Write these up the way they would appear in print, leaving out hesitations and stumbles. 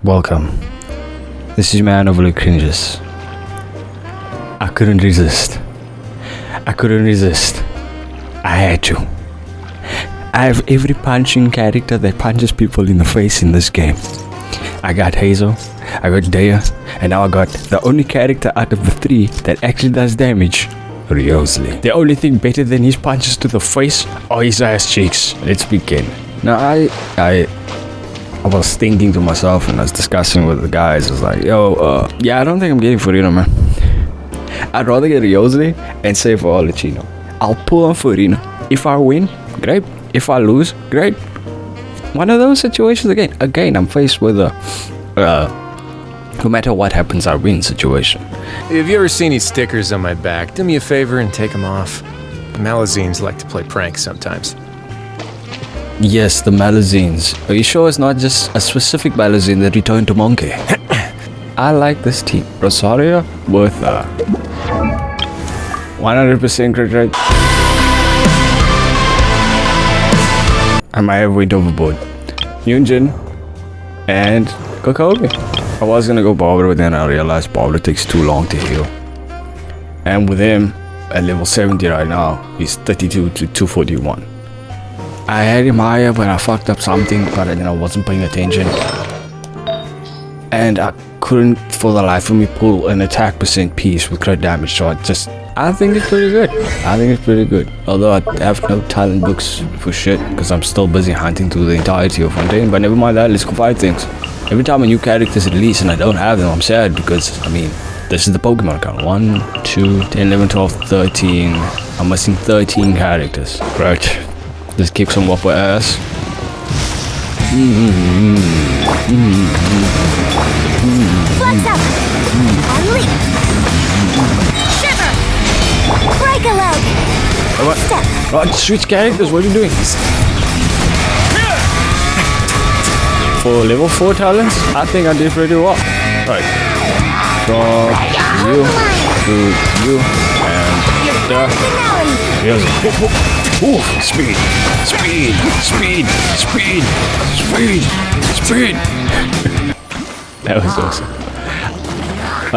Welcome. This is Man Overly Cringes. I couldn't resist. I had to. I have every punching character that punches people in the face in this game. I got Hazel, I got Daya, and now I got the only character out of the three that actually does damage. Ryosley. The only thing better than his punches to the face are his ass cheeks. Let's begin. Now I was thinking to myself and I was discussing with the guys. I was like, yo, yeah, I don't think I'm getting Furino, man. I'd rather get Ryosley and save for Olicino. I'll pull on Furino. If I win, great. If I lose, great. One of those situations again. Again, I'm faced with a no matter what happens, I win situation. Have you ever seen these stickers on my back? Do me a favor and take them off. Malazines like to play pranks sometimes. Yes, the Malazines. Are you sure it's not just a specific Malazine that returned to Monkey? I like this team. Rosario with 100% crit rate. I might have went overboard. Yunjin and Kokomi. I was gonna go Barbara, but then I realized Barbara takes too long to heal. And with him at level 70 right now, he's 32 to 241. I had him higher, but I fucked up something, but then I wasn't paying attention. And I couldn't for the life of me pull an attack percent piece with crit damage, so I think it's pretty good. Although I have no talent books for shit, because I'm still busy hunting through the entirety of Fontaine, but never mind that, let's go fight things. Every time a new character is released and I don't have them, I'm sad, because, I mean, this is the Pokemon account. 1, 2, 10, 11, 12, 13. I'm missing 13 characters. Right. Let's kick some whopper ass. Flex up! Unleash! Shiver! Break a leg! What? Step! What? Switch characters, what are you doing? For level 4 talents, I think I did pretty well. Right. From you to you and here's ooh, speed. That was awesome.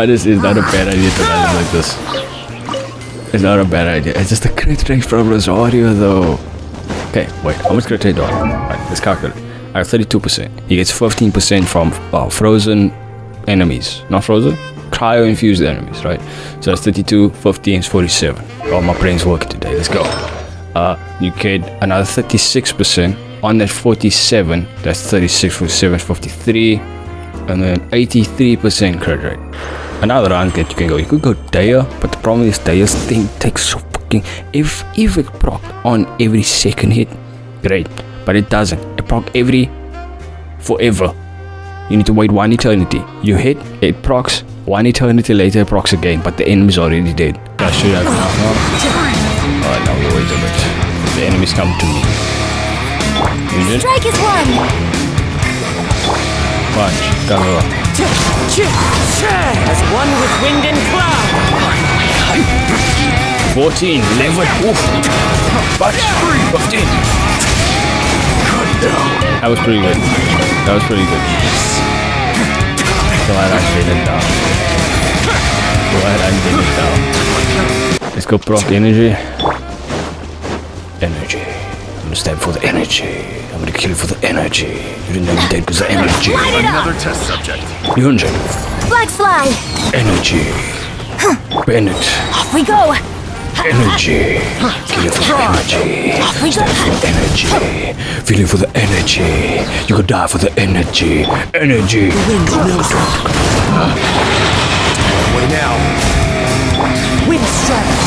This is not a bad idea to run like this. It's not a bad idea. It's just a crit rate from Rosario though. Okay, wait, how much crit rate do I have? Right, let's calculate. I have 32%. He gets 15% from frozen enemies. Not frozen? Cryo-infused enemies, right? So that's 32, 15 is 47. Oh, my brain's working today. Let's go. You get another 36% on that 47. That's 36, 47, 53. And then 83% crit rate. Another round that you can go. You could go Daya, but the problem is Daya's thing takes so fucking... If it proc on every second hit, great. But it doesn't. It proc forever. You need to wait one eternity. You hit, it procs. One eternity later, it procs again. But the enemy's already dead. I should have now. Alright, now we wait a bit. The enemies come to me. Union. Strike is one! Punch. Cover. As one with wind and cloud. 14. Level. Oof. Punch. 15. That was pretty good. Glad I did it down. Let's go proc energy. I'm gonna stab for the energy. I'm gonna kill for the energy. You didn't know you dead because of energy. Another test subject. Yunjin. Flag slide! Energy. Bennett. Off we go! Energy. Killing for the energy. Off we go! Energy. Feeling for the energy. You could die for the energy. Energy. What now? Wind strike.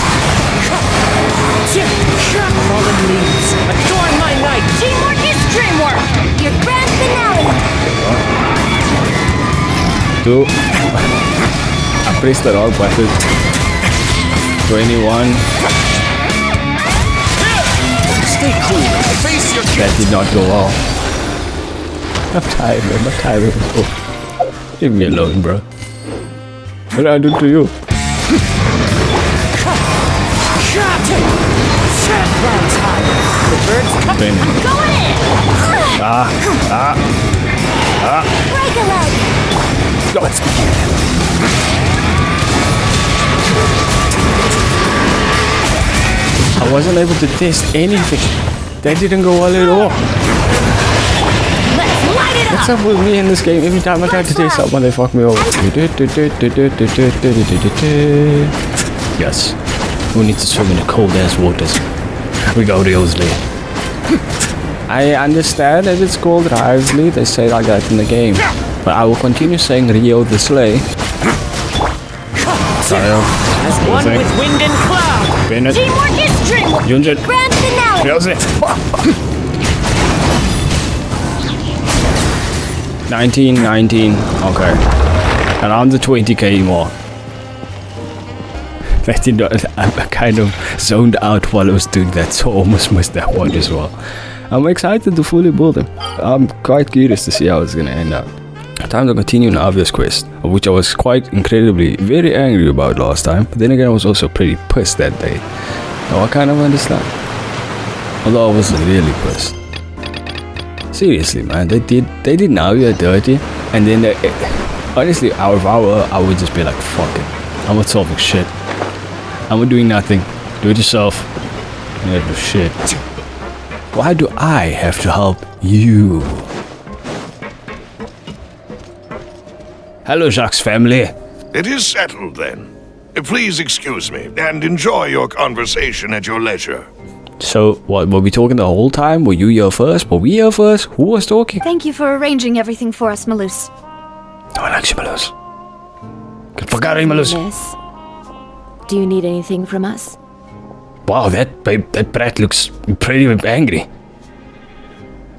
Fallen leaves. Adorn my night. Teamwork is dreamwork! Your grand finale! 2. I pressed the wrong button. 21. Stay cool. Face your That did not go well. I'm tired, man. I'm tired. Oh. Leave me alone, bro. What did I do to you? Clouds high. The birds come. Bennett. Go in! Ah. Break a leg! Let's begin. I wasn't able to test anything. That didn't go well at all. Let's light it What's up! up with me in this game? Every time I try to test something, they fuck me over. Yes. Who needs to swim in the cold ass waters? We go Riosley. I understand that it's called Riosley. They say like that in the game. But I will continue saying Rio the Slay. As one with wind and cloud. Bennett. Teamwork is dreamwork! Junjin. Grand finale! Riosley. 19. Okay. Around the 20k more. I did not. I kind of zoned out while I was doing that, so I almost missed that one as well. I'm excited to fully build him. I'm quite curious to see how it's gonna end up. Time to continue an obvious quest, of which I was quite incredibly very angry about last time. But then again, I was also pretty pissed that day. So I kind of understand. Although I wasn't really pissed. Seriously, man, they did Navia dirty, and then they, honestly, if I would just be like, fuck it, I'm not solving shit. I'm not doing nothing. Do it yourself. Yeah, do shit. Why do I have to help you? Hello, Jacques' family. It is settled then. Please excuse me and enjoy your conversation at your leisure. So, what, were we talking the whole time? Were you here first? Were we here first? Who was talking? Thank you for arranging everything for us, Malus. No one likes you, Malus. Good for Gary, Malus. Miss, do you need anything from us? Wow, that brat looks pretty angry.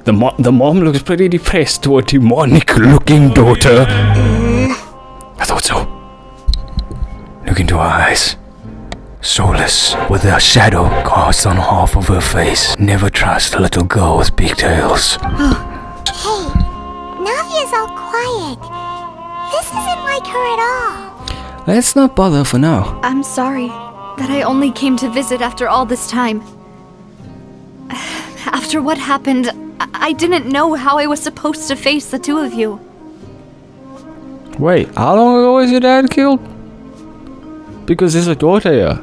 The mom looks pretty depressed to a demonic-looking daughter. I thought so. Look into her eyes. Soulless, with a shadow cast on half of her face. Never trust a little girl with pigtails. Hey, Navia's all quiet. This isn't like her at all. Let's not bother for now. I'm sorry that I only came to visit after all this time. After what happened, I didn't know how I was supposed to face the two of you. Wait, how long ago was your dad killed? Because there's a daughter here.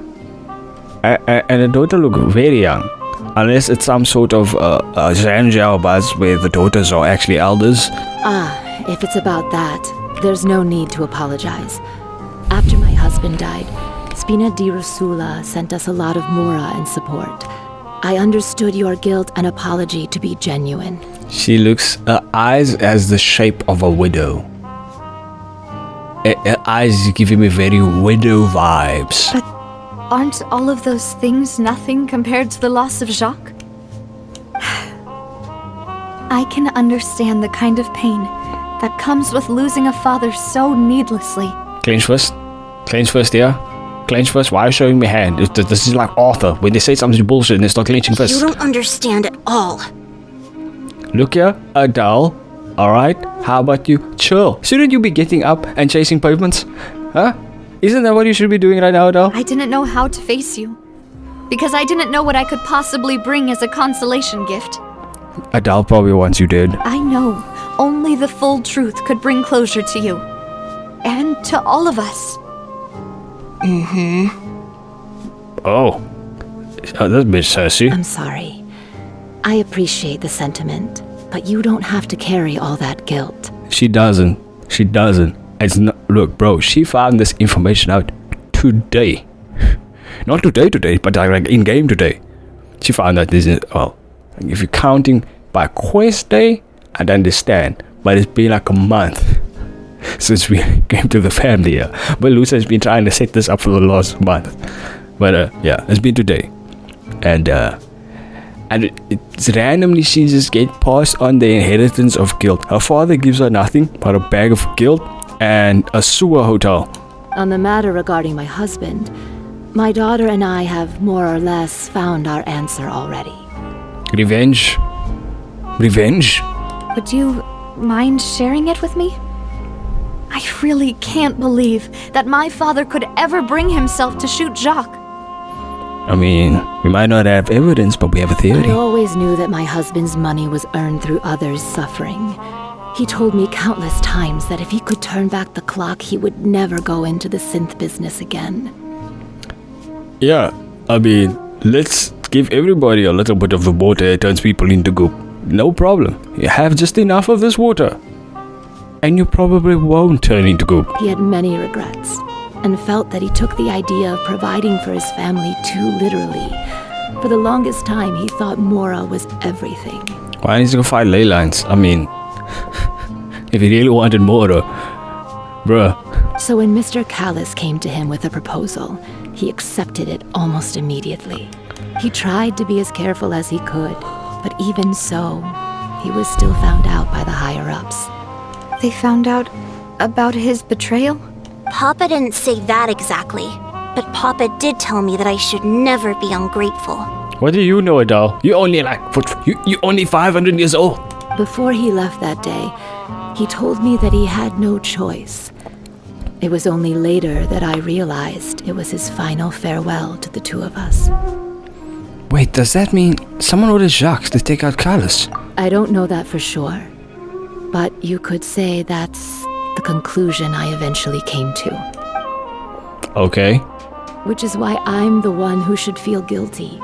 And the daughter look very young. Unless it's some sort of Zhanjiao buzz where the daughters are actually elders. If it's about that, there's no need to apologize. After my husband died, Spina di Rasula sent us a lot of mura and support. I understood your guilt and apology to be genuine. She looks, her eyes has the shape of a widow. Her eyes giving me very widow vibes. But aren't all of those things nothing compared to the loss of Jacques? I can understand the kind of pain that comes with losing a father so needlessly. Clench first. Clench first, yeah? Clench first. Why are you showing me hand? This is like Arthur. When they say something's bullshit and they start clenching first. You don't understand at all. Look here, Adele. Alright? How about you chill? Shouldn't you be getting up and chasing pavements? Huh? Isn't that what you should be doing right now, Adele? I didn't know how to face you, because I didn't know what I could possibly bring as a consolation gift. Adele probably wants you dead. I know only the full truth could bring closure to you. And to all of us. Oh. This bitch sassy. I'm sorry. I appreciate the sentiment, but you don't have to carry all that guilt. She doesn't. She doesn't. It's not. Look, bro, she found this information out today. Not today, but like in game today. She found out this is, well, if you're counting by quest day, I'd understand. But it's been like a month since we came to the family here. But Lusa has been trying to set this up for the last month. But yeah, it's been today. And it's randomly she just get passed on the inheritance of guilt. Her father gives her nothing but a bag of guilt and a sewer hotel. On the matter regarding my husband, my daughter and I have more or less found our answer already. Revenge? Revenge? Would you mind sharing it with me? I really can't believe that my father could ever bring himself to shoot Jacques. I mean, we might not have evidence, but we have a theory. I always knew that my husband's money was earned through others' suffering. He told me countless times that if he could turn back the clock, he would never go into the synth business again. Yeah, I mean, let's give everybody a little bit of the water. It turns people into goop. No problem. You have just enough of this water, and you probably won't turn into goop. He had many regrets, and felt that he took the idea of providing for his family too literally. For the longest time, he thought Mora was everything. Why needs to go fight ley lines? I mean, if he really wanted Mora, bruh. So when Mr. Callis came to him with a proposal, he accepted it almost immediately. He tried to be as careful as he could, but even so, he was still found out by the higher-ups. They found out about his betrayal? Papa didn't say that exactly, but Papa did tell me that I should never be ungrateful. What do you know, Adele? You only you only 500 years old. Before he left that day, he told me that he had no choice. It was only later that I realized it was his final farewell to the two of us. Wait, does that mean someone ordered Jacques to take out Callis? I don't know that for sure, but you could say that's the conclusion I eventually came to. Okay. Which is why I'm the one who should feel guilty.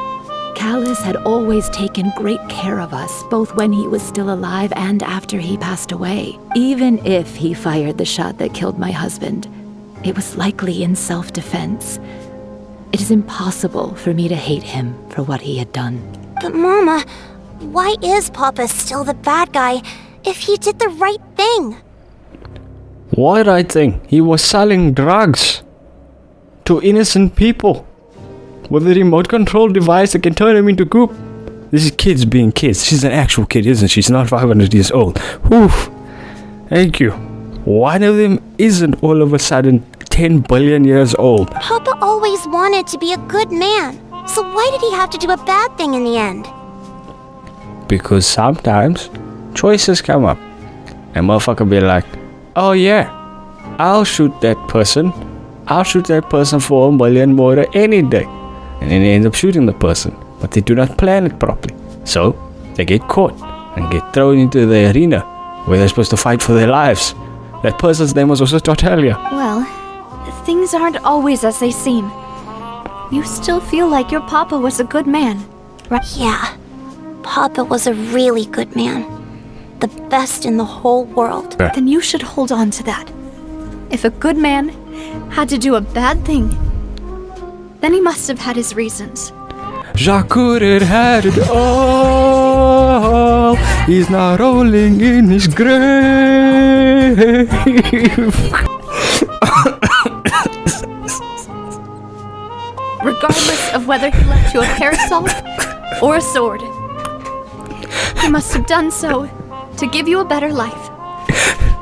Callis had always taken great care of us, both when he was still alive and after he passed away. Even if he fired the shot that killed my husband, it was likely in self-defense. It is impossible for me to hate him for what he had done. But Mama, why is Papa still the bad guy if he did the right thing? What right thing? He was selling drugs to innocent people with a remote control device that can turn them into goop. This is kids being kids. She's an actual kid, isn't she? She's not 500 years old. Oof. Thank you. One of them isn't all of a sudden 10 billion years old. Papa always wanted to be a good man, so why did he have to do a bad thing in the end? Because sometimes choices come up. And motherfucker be like, oh yeah, I'll shoot that person. I'll shoot that person for $1 million more any day. And then they end up shooting the person. But they do not plan it properly. So, they get caught and get thrown into the arena where they're supposed to fight for their lives. That person's name was also Tartaglia. Well, things aren't always as they seem. You still feel like your papa was a good man, right? Yeah, Papa was a really good man. The best in the whole world. Then you should hold on to that. If a good man had to do a bad thing, then he must have had his reasons. Jacques could have had it all. He's now rolling in his grave. Regardless of whether he left you a parasol or a sword, he must have done so to give you a better life.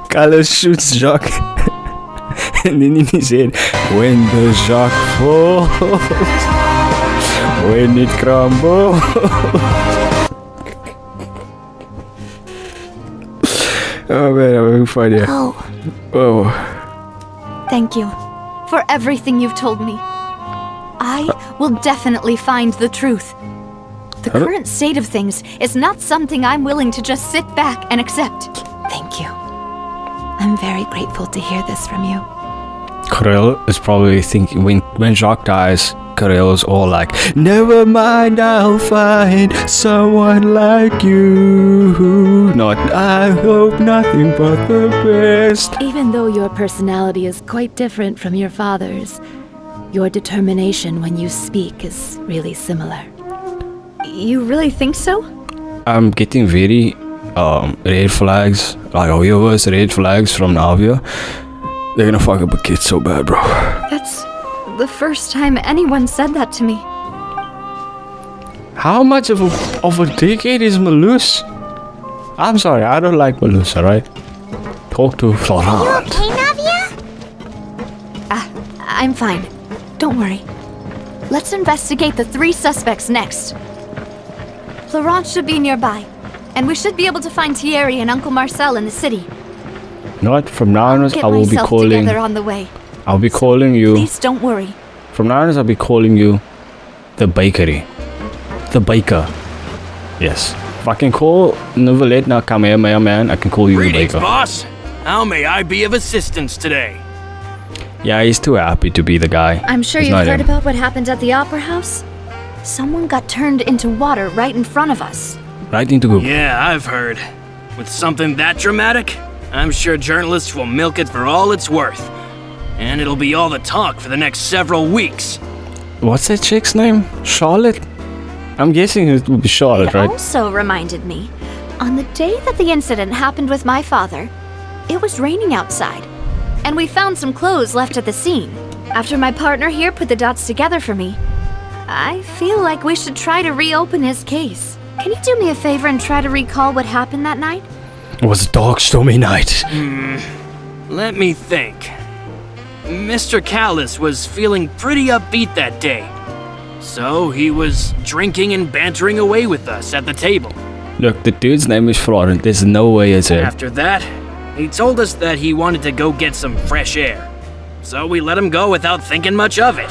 Carlos shoots Jacques. And then in his head, when the Jacques falls, when it crumbles. Oh man, I'm having fun here. Oh. Thank you for everything you've told me. I will definitely find the truth. The current state of things is not something I'm willing to just sit back and accept. Thank you. I'm very grateful to hear this from you. Karel is probably thinking, when Jacques dies, Karel is all like, never mind, I'll find someone like you. Not, I hope nothing but the best. Even though your personality is quite different from your father's, your determination when you speak is really similar. You really think so? I'm getting very red flags, like Oyover's red flags from Navia. They're gonna fuck up a kid so bad, bro. That's the first time anyone said that to me. How much of a dickhead is Malus? I'm sorry, I don't like Malus, alright? Talk to Florent. Okay, Navia? I'm fine. Don't worry. Let's investigate the 3 suspects next. Florent should be nearby, and we should be able to find Thierry and Uncle Marcel in the city. Not from now on, I will be calling. Together on the way. I'll be calling you. Please don't worry. From now on, I'll be calling you the bakery. The baker. Yes. If I can call Novelet now, Kamehameha Man, I can call you Greetings, later. boss. How may I be of assistance today? Yeah, he's too happy to be the guy. I'm sure It's you've not heard him. about what happened at the Opera House. Someone got turned into water right in front of us. Right into Google. Yeah, I've heard. With something that dramatic, I'm sure journalists will milk it for all it's worth. And it'll be all the talk for the next several weeks. What's that chick's name? Charlotte? I'm guessing it would be Charlotte, It right? also reminded me, on the day that the incident happened with my father, it was raining outside, and we found some clothes left at the scene. After my partner here put the dots together for me, I feel like we should try to reopen his case. Can you do me a favor and try to recall what happened that night? It was a dark, stormy night. Let me think. Mr. Callis was feeling pretty upbeat that day. So he was drinking and bantering away with us at the table. Look, the dude's name is Florent. There's no way it's him. After that, he told us that he wanted to go get some fresh air. So we let him go without thinking much of it.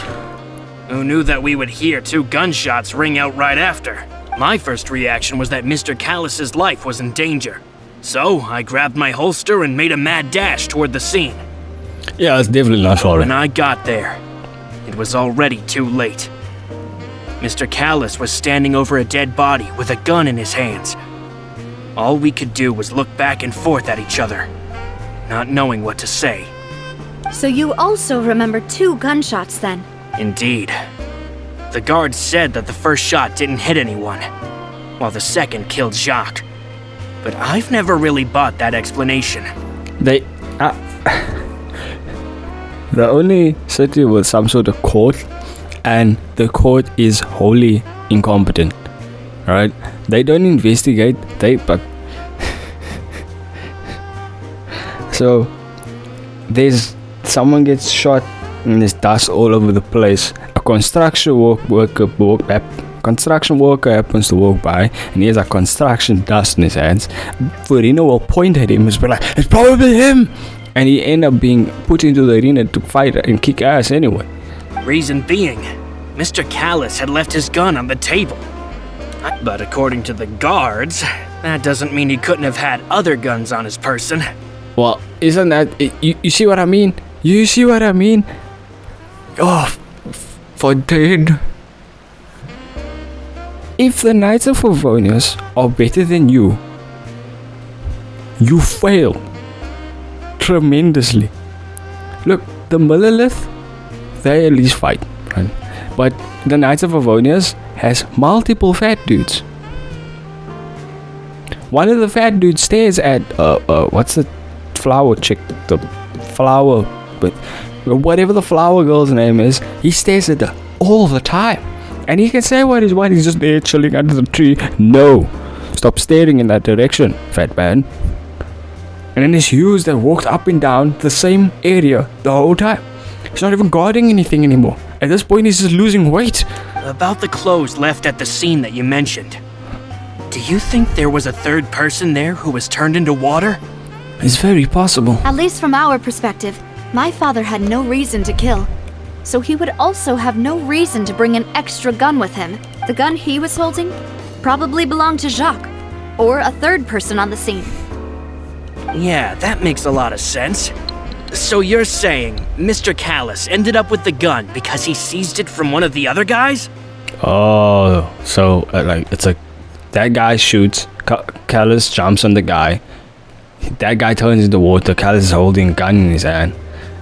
Who knew that we would hear 2 gunshots ring out right after? My first reaction was that Mr. Callis's life was in danger. So I grabbed my holster and made a mad dash toward the scene. Yeah, it's definitely not When Florent. I got there, it was already too late. Mr. Callis was standing over a dead body with a gun in his hands. All we could do was look back and forth at each other, not knowing what to say. So you also remember 2 gunshots then? Indeed. The guard said that the first shot didn't hit anyone, while the second killed Jacques. But I've never really bought that explanation. They only city with some sort of court, and the court is wholly incompetent. Right? They don't investigate. But so there's someone gets shot and there's dust all over the place. A construction worker happens to walk by and he has a construction dust in his hands. Verino will point at him and be like, "It's probably him," and he end up being put into the arena to fight and kick ass anyway. Reason being, Mr. Callis had left his gun on the table. But according to the guards, that doesn't mean he couldn't have had other guns on his person. Well, isn't that you see what I mean? You see what I mean? Oh, for dead. If the Knights of Favonius are better than you, you fail tremendously. Look, the Millilith, they at least fight, right? But the Knights of Favonius has multiple fat dudes. One of the fat dudes stares at what's the flower chick? The flower, but whatever the flower girl's name is, he stares at her all the time. And he can say what he's just there chilling under the tree. No, stop staring in that direction, fat man. And then there's Hughes that walked up and down the same area the whole time. He's not even guarding anything anymore. At this point, he's just losing weight. About the clothes left at the scene that you mentioned. Do you think there was a third person there who was turned into water? It's very possible. At least from our perspective, my father had no reason to kill. So he would also have no reason to bring an extra gun with him. The gun he was holding probably belonged to Jacques, or a third person on the scene. Yeah, that makes a lot of sense. So you're saying Mr. Callis ended up with the gun because he seized it from one of the other guys? Oh, so it's like that guy shoots, Callus jumps on the guy, that guy turns into water, Callus is holding a gun in his hand,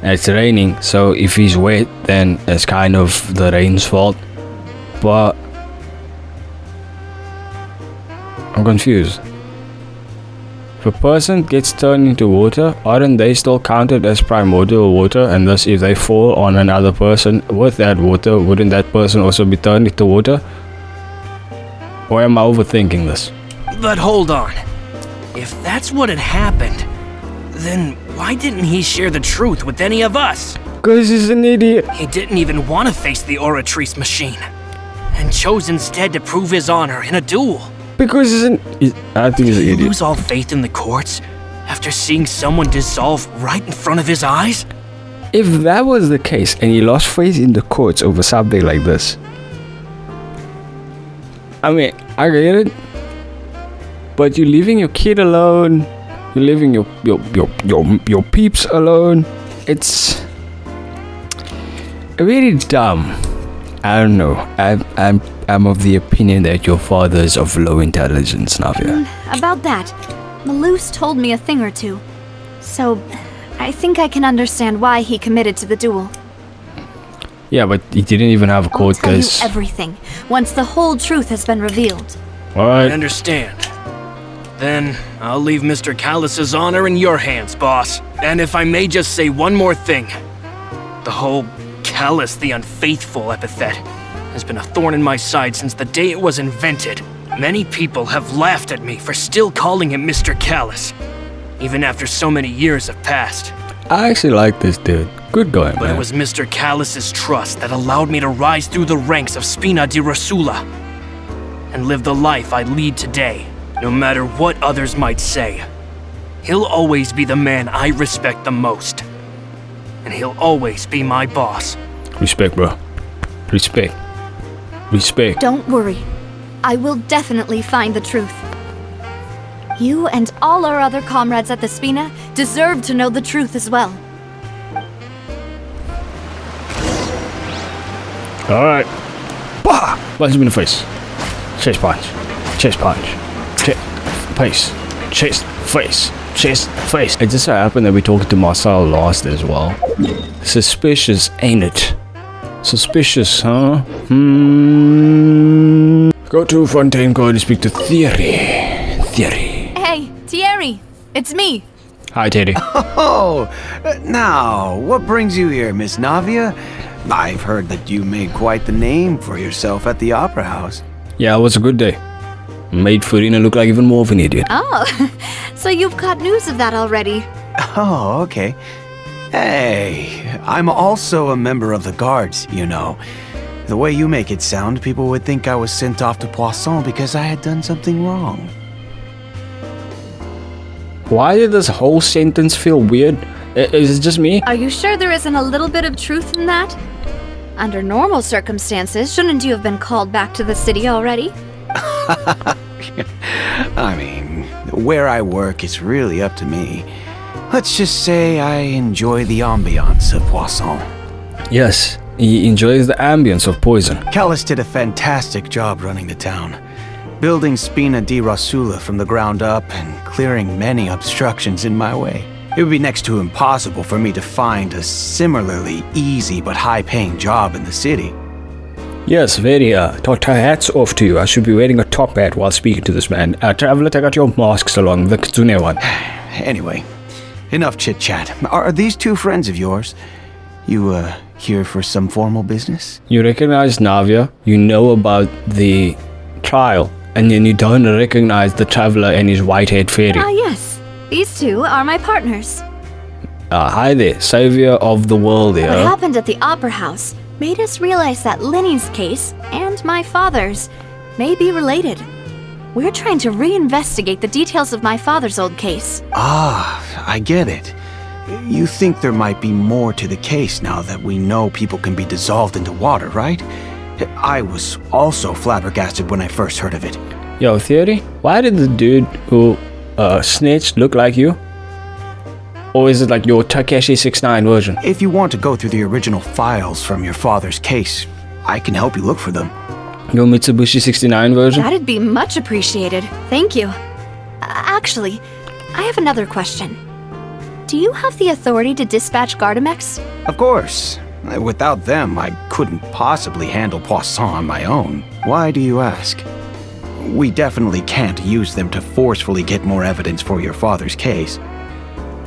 and it's raining, so if he's wet, then it's kind of the rain's fault. But I'm confused. If a person gets turned into water, aren't they still counted as primordial water? And thus, if they fall on another person with that water, wouldn't that person also be turned into water? Or am I overthinking this? But hold on. If that's what had happened, then why didn't he share the truth with any of us? Because he's an idiot. He didn't even want to face the Oratrice machine, and chose instead to prove his honor in a duel. Because I think he's an Did he idiot. lose all faith in the courts after seeing someone dissolve right in front of his eyes? If that was the case and he lost faith in the courts over something like this, I mean, I get it. But you're leaving your kid alone. You're leaving your peeps alone. It's very dumb. I don't know. I'm of the opinion that your father is of low intelligence, Navia. About that, Malus told me a thing or two. So, I think I can understand why he committed to the duel. Yeah, but he didn't even have a court I'll tell you case. everything, once the whole truth has been revealed. I Alright. understand. Then, I'll leave Mr. Callus's honor in your hands, boss. And if I may just say one more thing. The whole Callus the Unfaithful epithet has been a thorn in my side since the day it was invented. Many people have laughed at me for still calling him Mr. Callus, even after so many years have passed. I actually like this dude. Good going, But man. it was Mr. Callus's trust that allowed me to rise through the ranks of Spina di Rosula and live the life I lead today, no matter what others might say. He'll always be the man I respect the most. And he'll always be my boss. Respect, bro. Respect. Respect. Don't worry. I will definitely find the truth. You and all our other comrades at the Spina deserve to know the truth as well. Alright. Bah! Punch him in the face. Chest punch. Chest punch. Chest. Face. Chest. Face. Chest. Face. It just so happened that we talked to Marcel last as well. Suspicious, ain't it? Suspicious, huh? Go to Fontaine Court to speak to Theory. Theory. Hey, Thierry, it's me. Hi, Teddy. Oh, now, what brings you here, Miss Navia? I've heard that you made quite the name for yourself at the Opera House. Yeah, it was a good day. Made Farina look like even more of an idiot. Oh, so you've got news of that already. Oh, okay. Hey, I'm also a member of the guards, you know. The way you make it sound, people would think I was sent off to Poisson because I had done something wrong. Why did this whole sentence feel weird? Is it just me? Are you sure there isn't a little bit of truth in that? Under normal circumstances, shouldn't you have been called back to the city already? I mean, where I work is really up to me. Let's just say I enjoy the ambiance of Poisson. Yes, he enjoys the ambience of poison. Callus did a fantastic job running the town, building Spina di Rosula from the ground up and clearing many obstructions in my way. It would be next to impossible for me to find a similarly easy but high-paying job in the city. Yes, very, hats off to you. I should be wearing a top hat while speaking to this man. Traveler, take out your masks along, the Kitsune one. Anyway, enough chit-chat. Are these two friends of yours? You, here for some formal business? You recognize Navia, you know about the trial, and then you don't recognize the Traveler and his white-haired fairy. Ah, yes. These two are my partners. Hi there, savior of the world here. What happened at the Opera House made us realize that Linny's case and my father's may be related. We're trying to reinvestigate the details of my father's old case. Ah, I get it. You think there might be more to the case now that we know people can be dissolved into water, right? I was also flabbergasted when I first heard of it. Yo, Theory, why did the dude who snitched look like you? Or is it like your Takeshi 69 version? If you want to go through the original files from your father's case, I can help you look for them. Your Mitsubishi 69 version? That'd be much appreciated. Thank you. Actually, I have another question. Do you have the authority to dispatch Gardamex? Of course. Without them, I couldn't possibly handle Poisson on my own. Why do you ask? We definitely can't use them to forcefully get more evidence for your father's case.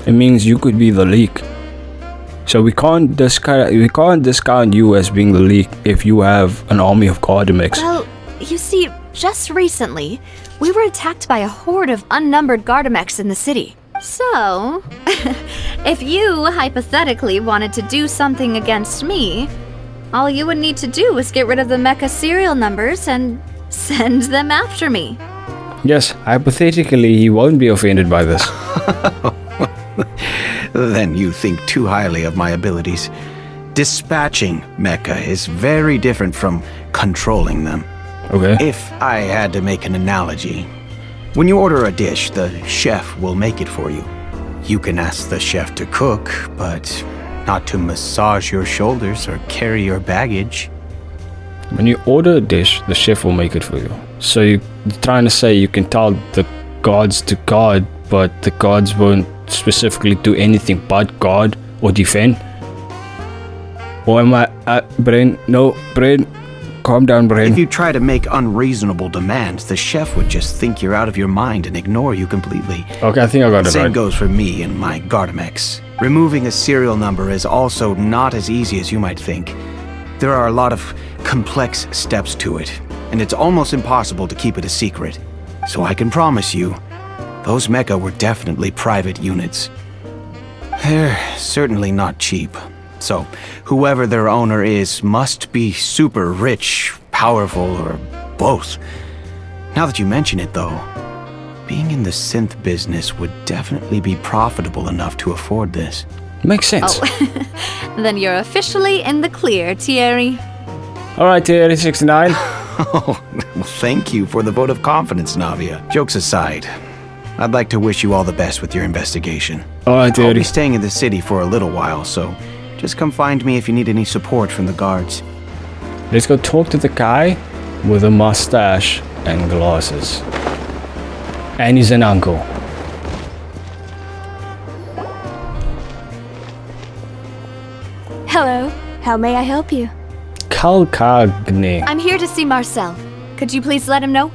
It means you could be the leak. So we can't discount you as being the leak if you have an army of Gardamex. Well, you see, just recently, we were attacked by a horde of unnumbered Gardamex in the city. So, if you hypothetically wanted to do something against me, all you would need to do is get rid of the mecha serial numbers and send them after me. Yes, hypothetically he won't be offended by this. Then you think too highly of my abilities. Dispatching mecha is very different from controlling them. Okay. If I had to make an analogy, When you order a dish, the chef will make it for you. You can ask the chef to cook, but not to massage your shoulders or carry your baggage. When you order a dish, the chef will make it for you. So you're trying to say you can tell the gods to guard, but the gods won't specifically do anything but guard or defend? Or am I... Brain, no, Brain, calm down, Brain. If you try to make unreasonable demands, the chef would just think you're out of your mind and ignore you completely. Okay, I think I got it Same right. goes for me and my Gardamex. Removing a serial number is also not as easy as you might think. There are a lot of complex steps to it, and it's almost impossible to keep it a secret. So I can promise you, those mecha were definitely private units. They're certainly not cheap. So, whoever their owner is must be super rich, powerful, or both. Now that you mention it, though, being in the synth business would definitely be profitable enough to afford this. Makes sense. Oh, then you're officially in the clear, Thierry. Alright, Thierry 69. Oh, well, thank you for the vote of confidence, Navia. Jokes aside, I'd like to wish you all the best with your investigation. Alright, I'll be Thierry. staying in the city for a little while, so just come find me if you need any support from the guards. Let's go talk to the guy with a mustache and glasses. And he's an uncle. Hello. How may I help you? Kalkagne. I'm here to see Marcel. Could you please let him know?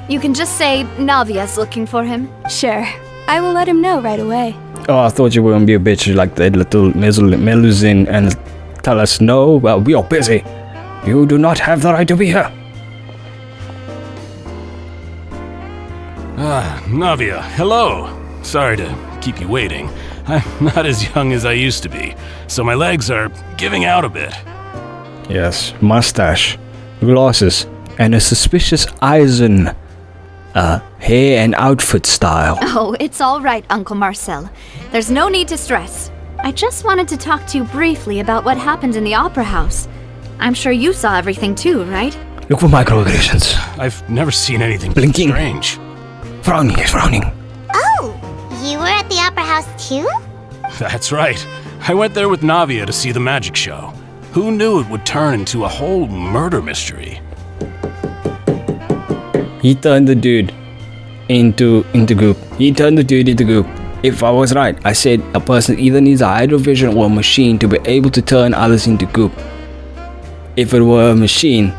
You can just say Navia's looking for him. Sure. I will let him know right away. Oh, I thought you were gonna be a bitch like that little Melusine and tell us no, well, we are busy. You do not have the right to be here. Navia, hello. Sorry to keep you waiting. I'm not as young as I used to be, so my legs are giving out a bit. Yes, mustache, glasses, and a suspicious Eisen hair and outfit style. Oh, it's all right, Uncle Marcel. There's no need to stress. I just wanted to talk to you briefly about what happened in the Opera House. I'm sure you saw everything too, right? Look for microaggressions. I've never seen anything Blinking. strange. Frowning is frowning. Oh, you were at the Opera House too? That's right. I went there with Navia to see the magic show. Who knew it would turn into a whole murder mystery? He turned the dude into goop. He turned the dude into goop. If I was right, I said a person either needs a hydrovision or a machine to be able to turn others into goop. If it were a machine,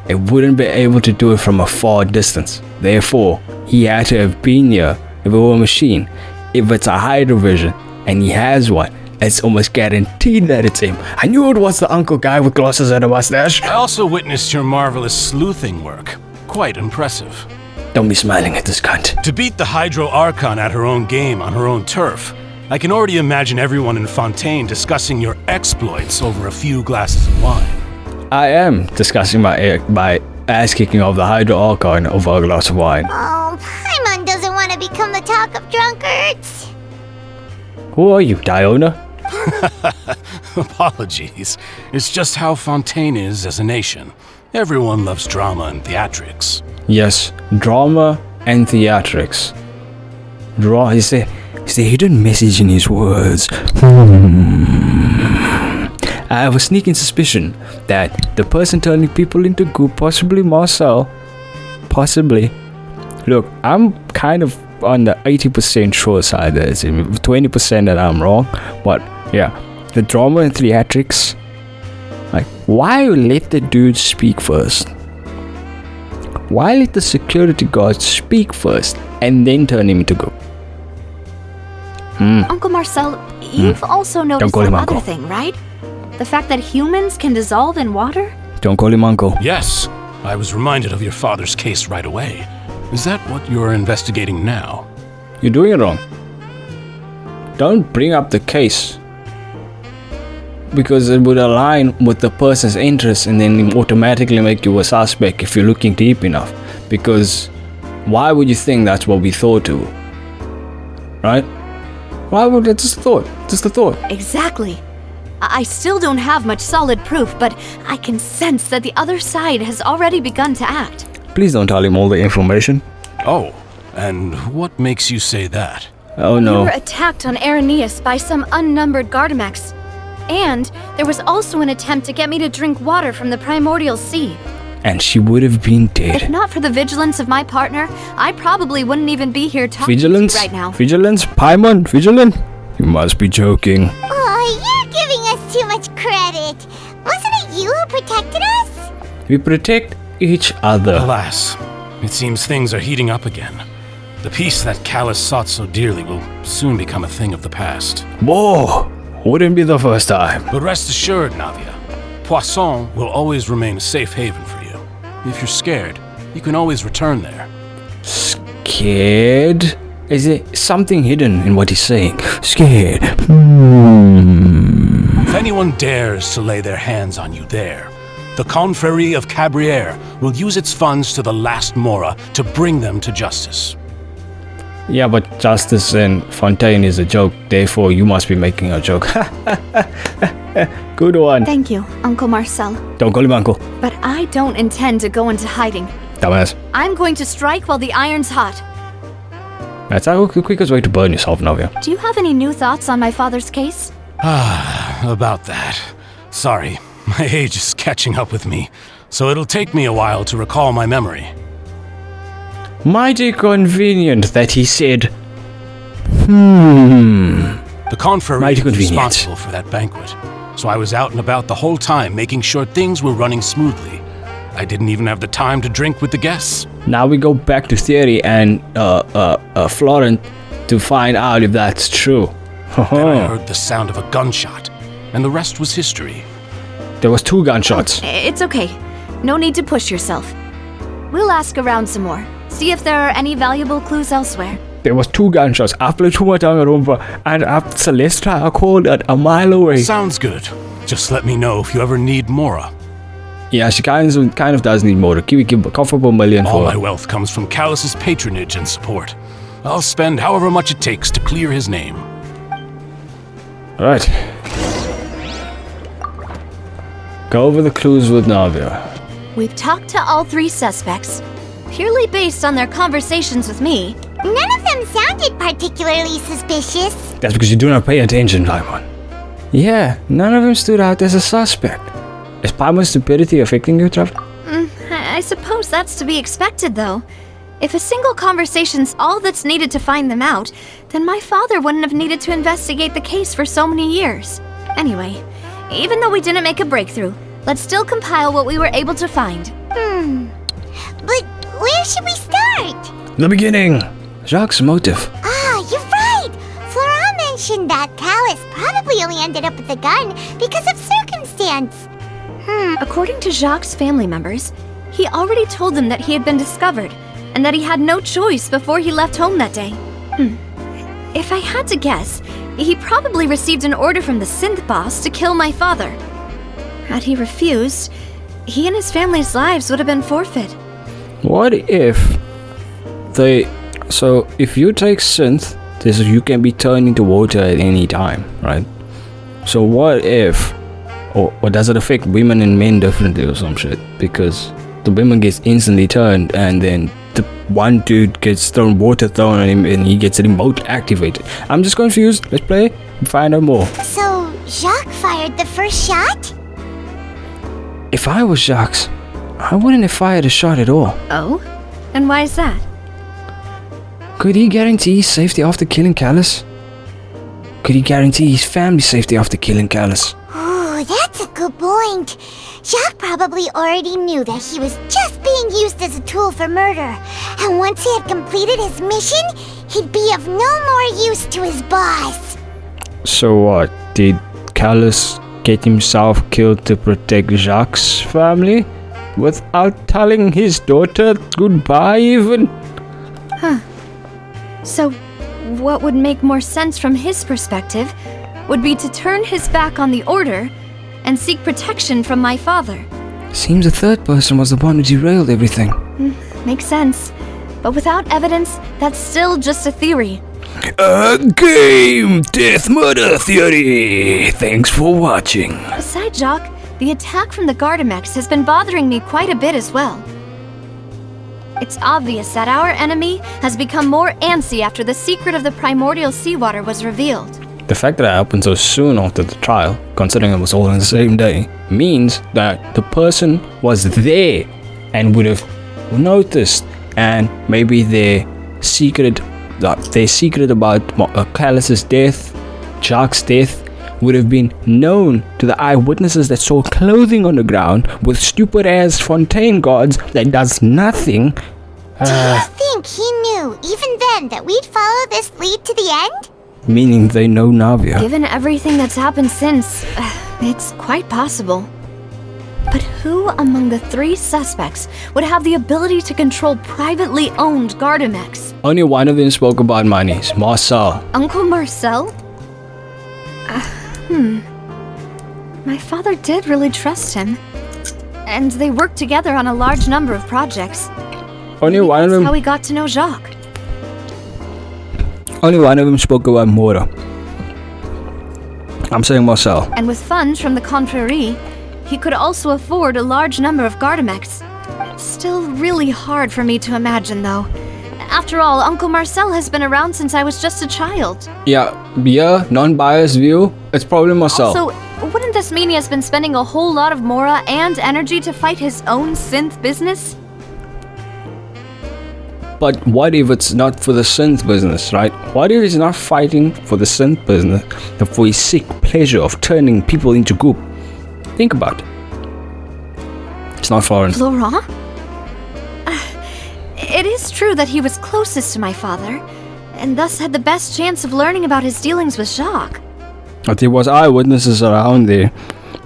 it wouldn't be able to do it from a far distance. Therefore, he had to have been here if it were a machine. If it's a hydrovision and he has one, it's almost guaranteed that it's him. I knew it was the uncle guy with glasses and a mustache. I also witnessed your marvelous sleuthing work. Quite impressive. Don't be smiling at this cunt. To beat the Hydro Archon at her own game on her own turf, I can already imagine everyone in Fontaine discussing your exploits over a few glasses of wine. I am discussing my ass kicking of the Hydro Archon over a glass of wine. Oh, Paimon doesn't want to become the talk of drunkards. Who are you, Diona? Apologies. It's just how Fontaine is as a nation. Everyone loves drama and theatrics. Yes, drama and theatrics. Is the hidden message in his words. I have a sneaking suspicion that the person turning people into goop, possibly Marcel, possibly. Look, I'm kind of on the 80% sure side that it's 20% that I'm wrong, but yeah, the drama and theatrics. Like, why let the dude speak first? Why let the security guard speak first and then turn him into goop? Uncle Marcel, you've also noticed call him that uncle. other thing, right? The fact that humans can dissolve in water? Don't call him uncle. Yes, I was reminded of your father's case right away. Is that what you're investigating now? You're doing it wrong. Don't bring up the case, because it would align with the person's interests and then automatically make you a suspect if you're looking deep enough. Because why would you think that's what we thought to? Right? Why would it just a thought? Just a thought. Exactly. I still don't have much solid proof, but I can sense that the other side has already begun to act. Please don't tell him all the information. Oh, And what makes you say that? Oh We no. were attacked on Araneus by some unnumbered Gardamex. And there was also an attempt to get me to drink water from the primordial sea. And she would have been If dead. not for the vigilance of my partner, I probably wouldn't even be here talking Vigilance? to you right now. Vigilance? Paimon? Vigilant? You must be joking. Oh, you're giving us too much credit. Wasn't it you who protected us? We protect each other. Alas, it seems things are heating up again. The peace that Callus sought so dearly will soon become a thing of the past. Whoa! Wouldn't be the first time. But rest assured, Navia, Poisson will always remain a safe haven for you. If you're scared, you can always return there. Scared? Is there something hidden in what he's saying? Scared. If anyone dares to lay their hands on you there, the Confrérie of Cabriere will use its funds to the last Mora to bring them to justice. Yeah, but justice in Fontaine is a joke, therefore you must be making a joke. Good one. Thank you, Uncle Marcel. Don't call him uncle. But I don't intend to go into hiding. Dumbass. I'm going to strike while the iron's hot. That's the quickest way to burn yourself, Navia. Do you have any new thoughts on my father's case? About that. Sorry, my age is catching up with me, so it'll take me a while to recall my memory. Mighty convenient that he said, The Confrérie Mighty was convenient. responsible for that banquet, so I was out and about the whole time making sure things were running smoothly. I didn't even have the time to drink with the guests. Now we go back to Theory and Florent to find out if that's true. Then I heard the sound of a gunshot, and the rest was history. There was 2 gunshots. It's okay. No need to push yourself. We'll ask around some more. See if there are any valuable clues elsewhere. There was 2 gunshots. I played too much Danganronpa and Celestia are called at a mile away. Sounds good. Just let me know if you ever need Mora. Yeah, she kind of does need more. Give a comfortable million All for my wealth comes from Callus's patronage and support. I'll spend however much it takes to clear his name. Alright. Go over the clues with Navia. We've talked to all 3 suspects. Purely based on their conversations with me, None of them sounded particularly suspicious. That's because you do not pay attention, Paimon. Yeah, none of them stood out as a suspect. Is Paimon's stupidity affecting you, Trev? I suppose that's to be expected, though. If a single conversation's all that's needed to find them out, then my father wouldn't have needed to investigate the case for so many years. Anyway, even though we didn't make a breakthrough, let's still compile what we were able to find. But where should we start? The beginning! Jacques' motive. Ah, you're right! Flora mentioned that Callus probably only ended up with the gun because of circumstance. According to Jacques' family members, he already told them that he had been discovered, and that he had no choice before he left home that day. If I had to guess, he probably received an order from the synth boss to kill my father. Had he refused, he and his family's lives would have been forfeit. What if they... So, if you take synth, you can be turned into water at any time, right? So what if... Or does it affect women and men differently or some shit? Because the women gets instantly turned and then the one dude gets water thrown on him and he gets a remote activated. I'm just confused. Let's play and find out more. So, Jacques fired the first shot? If I was Jacques, I wouldn't have fired a shot at all. Oh? And why is that? Could he guarantee his safety after killing Callus? Could he guarantee his family's safety after killing Callus? Ooh, that's a good point. Jacques probably already knew that he was just being used as a tool for murder. And once he had completed his mission, he'd be of no more use to his boss. So what? Did Callus get himself killed to protect Jacques' family? Without telling his daughter goodbye even? So, what would make more sense from his perspective would be to turn his back on the Order and seek protection from my father. Seems the third person was the one who derailed everything. Makes sense. But without evidence, that's still just a theory. A game! Death Murder Theory! Thanks for watching. Besides Jacques, the attack from the Gardamex has been bothering me quite a bit as well. It's obvious that our enemy has become more antsy after the secret of the primordial seawater was revealed. The fact that it happened so soon after the trial, considering it was all on the same day, means that the person was there and would have noticed, and maybe their secret about Callus's death, Jacques' death, would have been known to the eyewitnesses that saw clothing on the ground with stupid ass Fontaine guards that does nothing. Do you think he knew, even then, that we'd follow this lead to the end? Meaning they know Navia. Given everything that's happened since, it's quite possible. But who among the 3 suspects would have the ability to control privately owned Gardamex? Only one of them spoke about monies, Marcel. Uncle Marcel? My father did really trust him. And they worked together on a large number of projects. Only one of them. How we got to know Jacques. Only one of them spoke about Mora. I'm saying Marcel. And with funds from the Confrérie, he could also afford a large number of Gardamex. It's still really hard for me to imagine, though. After all, Uncle Marcel has been around since I was just a child. Yeah, non-biased view, it's probably Marcel. Also, wouldn't this mean he has been spending a whole lot of Mora and energy to fight his own synth business? But what if it's not for the synth business, right? What if he's not fighting for the synth business, but for his sick pleasure of turning people into goop? Think about it. It's not Florent. Florent? It is true that he was closest to my father, and thus had the best chance of learning about his dealings with Jacques. But there was eyewitnesses around there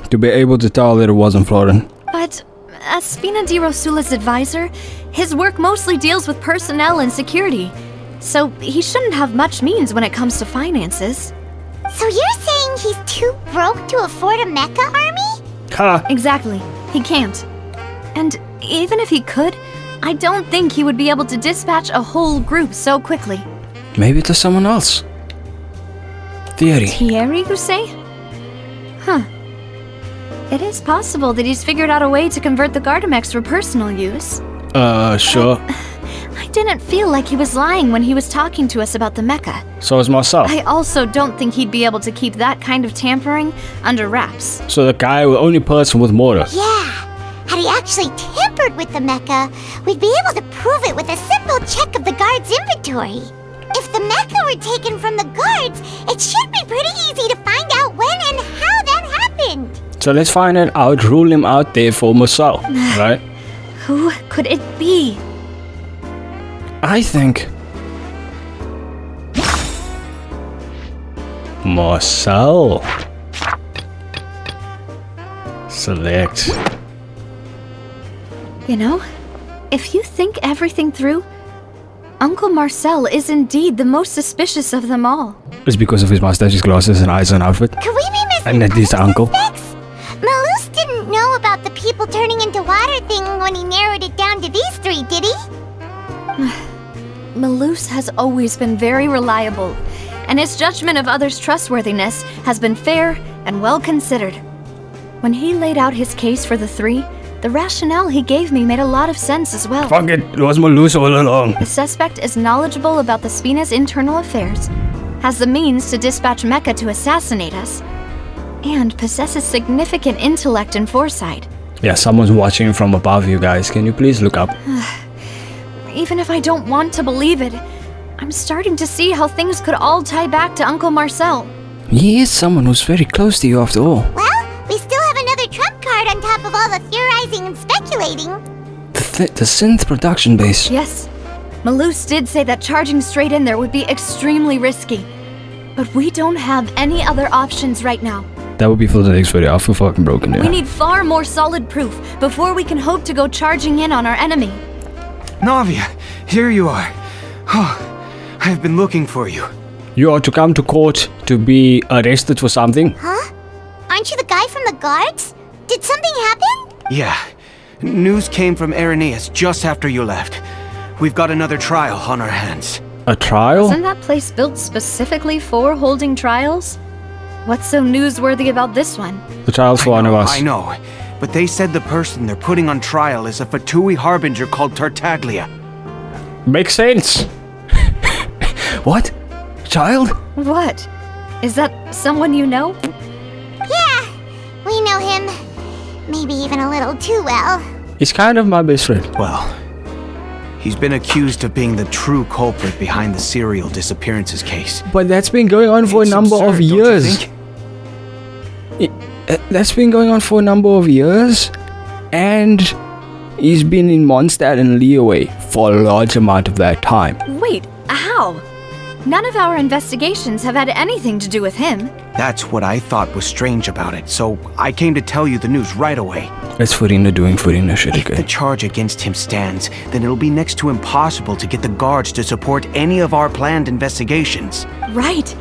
to be able to tell that it wasn't Florent. But as Spina di Rosula's advisor, his work mostly deals with personnel and security, so he shouldn't have much means when it comes to finances. So you're saying he's too broke to afford a mecha army? Ha! Exactly. He can't. And even if he could, I don't think he would be able to dispatch a whole group so quickly. Maybe to someone else. Thierry. Thierry, you say? Huh. It is possible that he's figured out a way to convert the Gardamex for personal use. Sure. I didn't feel like he was lying when he was talking to us about the mecha. So is Marcel. I also don't think he'd be able to keep that kind of tampering under wraps. So the guy, the only person with Mora. Yeah. Had he actually tampered with the mecha, we'd be able to prove it with a simple check of the guard's inventory. If the mecha were taken from the guards, it should be pretty easy to find out when and how that happened. So let's find it out, rule him out there for Marcel, right? Who could it be? I think Marcel. Select. You know, if you think everything through, Uncle Marcel is indeed the most suspicious of them all. It's because of his mustache, his glasses, and eyes and outfit. Could we be missing And that he's the uncle. Malus didn't know about the people turning into water thing when he narrowed it down to these 3, did he? Malus has always been very reliable, and his judgment of others' trustworthiness has been fair and well considered. When he laid out his case for the 3, the rationale he gave me made a lot of sense as well. Fuck it was Malus all along. The suspect is knowledgeable about the Spina's internal affairs, has the means to dispatch Mecha to assassinate us, and possesses significant intellect and foresight. Yeah, someone's watching from above you guys. Can you please look up? Even if I don't want to believe it, I'm starting to see how things could all tie back to Uncle Marcel. He is someone who's very close to you after all. Well, we still have another trump card on top of all the theorizing and speculating. The synth production base. Yes, Malus did say that charging straight in there would be extremely risky. But we don't have any other options right now. That would be for the next video. I feel fucking broken, yeah. We need far more solid proof before we can hope to go charging in on our enemy. Navia, here you are. Oh, I've been looking for you. You are to come to court to be arrested for something? Huh? Aren't you the guy from the guards? Did something happen? Yeah. News came from Irenaeus just after you left. We've got another trial on our hands. A trial? Isn't that place built specifically for holding trials? What's so newsworthy about this one? The trial's for one of us. I know, but they said the person they're putting on trial is a Fatui harbinger called Tartaglia. Makes sense. What? Child? What? Is that someone you know? Yeah, we know him. Maybe even a little too well. He's kind of my best friend. Well, he's been accused of being the true culprit behind the serial disappearances case. But that's been going on for a number of years. That's been going on for a number of years. And he's been in Mondstadt and Leeway for a large amount of that time. Wait, how? None of our investigations have had anything to do with him. That's what I thought was strange about it, so I came to tell you the news right away. That's Furina doing Furina shit If the again. charge against him stands, then it'll be next to impossible to get the guards to support any of our planned investigations. Right.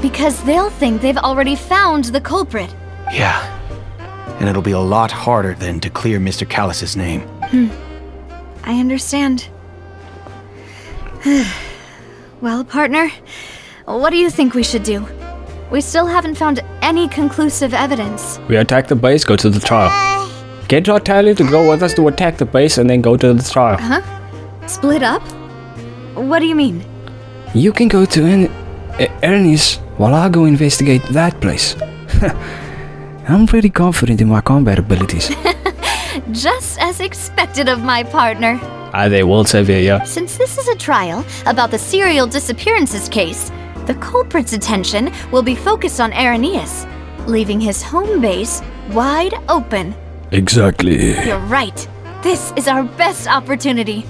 Because they'll think they've already found the culprit. Yeah. And it'll be a lot harder then to clear Mr. Callus's name. I understand. Well, partner, what do you think we should do? We still haven't found any conclusive evidence. We attack the base, go to the trial. Get your Talia to go with us to attack the base and then go to the trial. Huh? Split up? What do you mean? You can go to Ernie's while I go investigate that place. I'm pretty confident in my combat abilities. Just as expected of my partner. They will save you, yeah. Since this is a trial about the serial disappearances case, the culprit's attention will be focused on Irenaeus, leaving his home base wide open. Exactly. You're right. This is our best opportunity.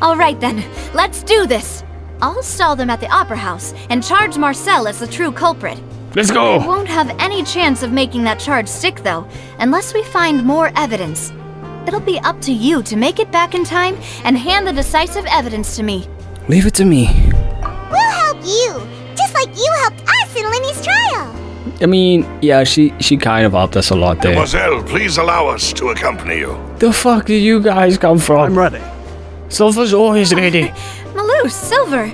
All right then, let's do this. I'll stall them at the Opera House and charge Marcel as the true culprit. Let's go! We won't have any chance of making that charge stick, though, unless we find more evidence. It'll be up to you to make it back in time and hand the decisive evidence to me. Leave it to me. We'll help you, just like you helped us in Lenny's trial. I mean, yeah, she kind of helped us a lot there. Mademoiselle, please allow us to accompany you. The fuck did you guys come from? I'm ready. Silver's always ready. Malou, Silver,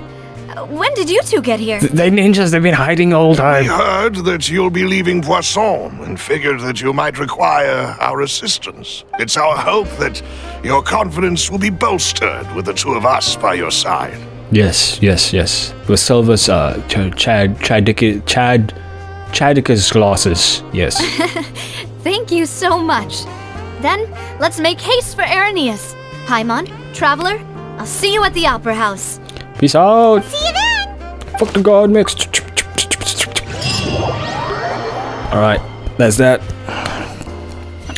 when did you two get here? They ninjas, they've been hiding all We time. heard that you'll be leaving Poisson and figured that you might require our assistance. It's our hope that your confidence will be bolstered with the two of us by your side. Yes. With Silver's Chadica's glasses, yes. Thank you so much. Then, let's make haste for Irenaeus. Paimon, Traveler, I'll see you at the Opera House. Peace out. See you then. Fuck the god mix. Alright, that's that.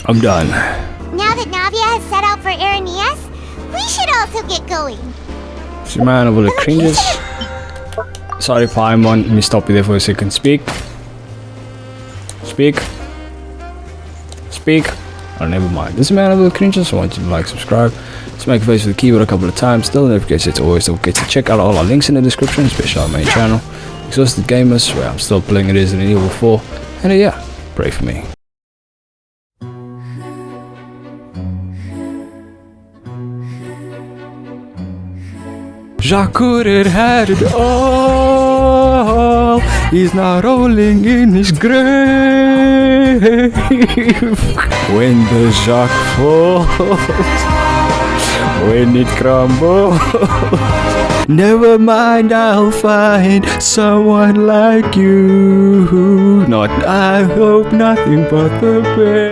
I'm done. Now that Navia has set out for Irenaeus, we should also get going. See, man, over the cringes. Sorry, Paimon. Let me stop you there for a second. Speak. Oh, never mind. This is man over the cringes. I want you to like, subscribe. Smack your face with the keyboard a couple of times. Still, don't forget to always don't forget to check out all our links in the description, especially our main channel, Exhausted Gamers, where I'm still playing Resident Evil 4. And yeah, pray for me. Jacques could have had it all. He's not rolling in his grave. When the Jacques falls, when it crumbles, never mind, I'll find someone like you. Not, I hope nothing but the best.